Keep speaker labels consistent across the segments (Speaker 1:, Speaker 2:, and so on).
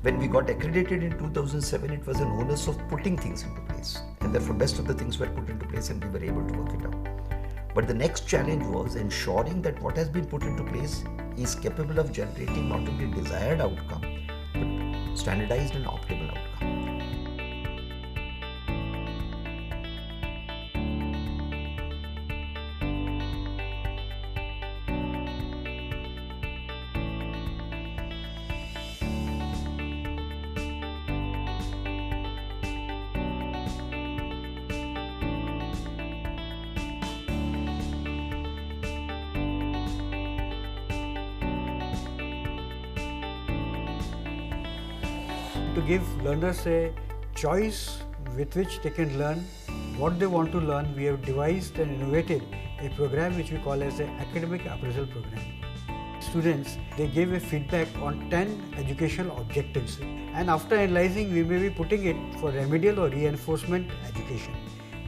Speaker 1: When we got accredited in 2007, it was an onus of putting things into place. And therefore, best of the things were put into place and we were able to work it out. But the next challenge was ensuring that what has been put into place is capable of generating not only desired outcome, but standardized and optimal outcome.
Speaker 2: To give learners a choice with which they can learn what they want to learn, we have devised and innovated a program which we call as the Academic Appraisal Program. Students, they give a feedback on 10 educational objectives, and after analyzing, we may be putting it for remedial or reinforcement education.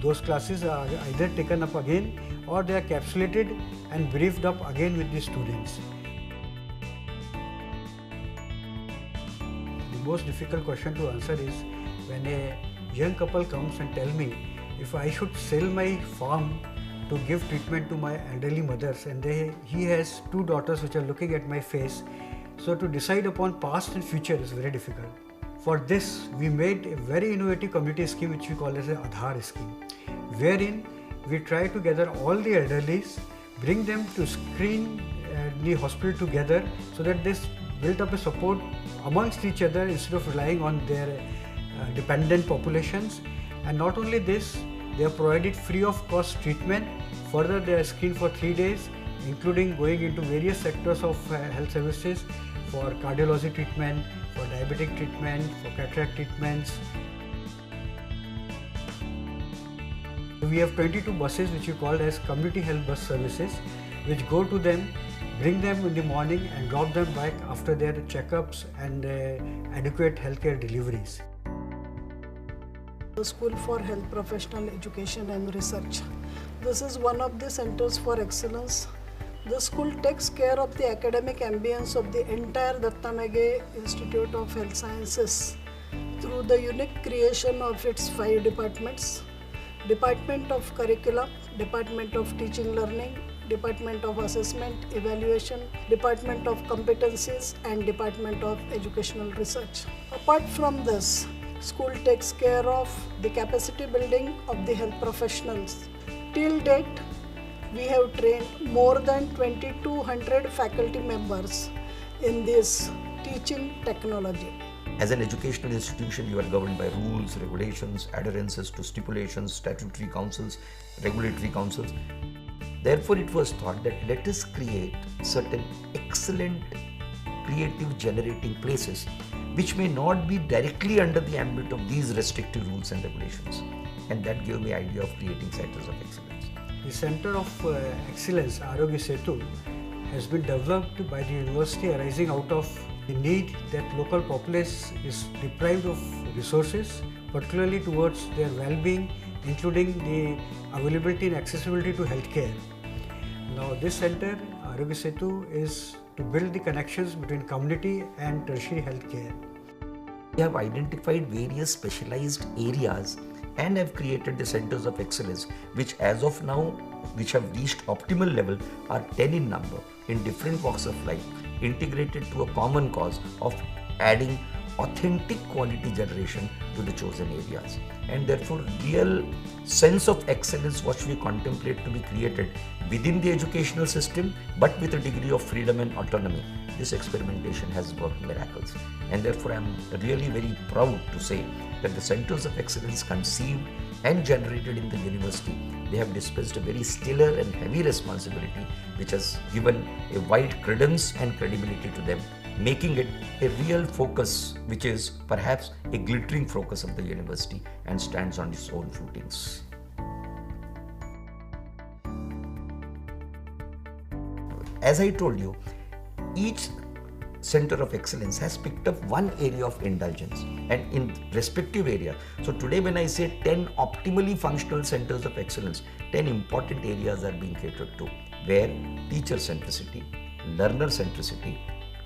Speaker 2: Those classes are either taken up again or they are capsulated and briefed up again with the students. The most difficult question to answer is when a young couple comes and tell me if I should sell my farm to give treatment to my elderly mothers, and he has 2 daughters which are looking at my face. So to decide upon past and future is very difficult. For this, we made a very innovative community scheme which we call as a Aadhaar scheme, wherein we try to gather all the elderlies, bring them to screen the hospital together so that this built up a support amongst each other instead of relying on their dependent populations. And not only this, they are provided free of cost treatment. Further, they are screened for 3 days, including going into various sectors of health services for cardiology treatment, for diabetic treatment, for cataract treatments. We have 22 buses which we call as community health bus services, which go to them, bring them in the morning and drop them back after their checkups and adequate healthcare deliveries.
Speaker 3: The School for Health Professional Education and Research. This is one of the centers for excellence. The school takes care of the academic ambience of the entire Datta Mege Institute of Health Sciences through the unique creation of its 5 departments: Department of Curriculum, Department of Teaching Learning, Department of Assessment Evaluation, Department of Competencies, and Department of Educational Research. Apart from this, school takes care of the capacity building of the health professionals. Till date, we have trained more than 2200 faculty members in this teaching technology.
Speaker 1: As an educational institution, you are governed by rules, regulations, adherences to stipulations, statutory councils, regulatory councils. Therefore, it was thought that let us create certain excellent creative generating places which may not be directly under the ambit of these restrictive rules and regulations. And that gave me the idea of creating centers of excellence.
Speaker 2: The Center of Excellence, Arogya Setu, has been developed by the university arising out of the need that local populace is deprived of resources, particularly towards their well-being, including the availability and accessibility to healthcare. Now, this center, Arogya Setu, is to build the connections between community and tertiary healthcare.
Speaker 1: We have identified various specialized areas and have created the centers of excellence, which as of now, which have reached optimal level, are 10 in number in different walks of life, integrated to a common cause of adding authentic quality generation to the chosen areas. And therefore, real sense of excellence which we contemplate to be created within the educational system, but with a degree of freedom and autonomy. This experimentation has worked miracles. And therefore, I am really very proud to say that the centers of excellence conceived and generated in the university, they have dispensed a very stellar and heavy responsibility, which has given a wide credence and credibility to them, making it a real focus, which is perhaps a glittering focus of the university and stands on its own footings. As I told you, each center of excellence has picked up one area of indulgence and in respective area. So today when I say 10 optimally functional centers of excellence, 10 important areas are being catered to, where teacher centricity, learner centricity,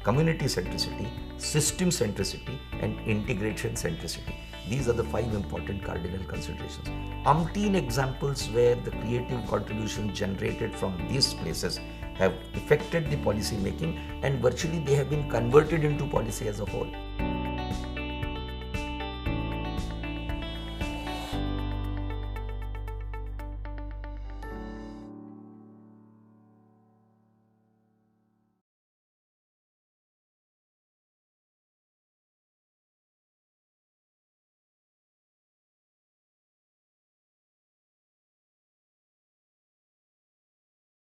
Speaker 1: community centricity, system centricity, and integration centricity. These are the 5 important cardinal considerations. Umpteen examples where the creative contributions generated from these places have affected the policy making, and virtually they have been converted into policy as a whole.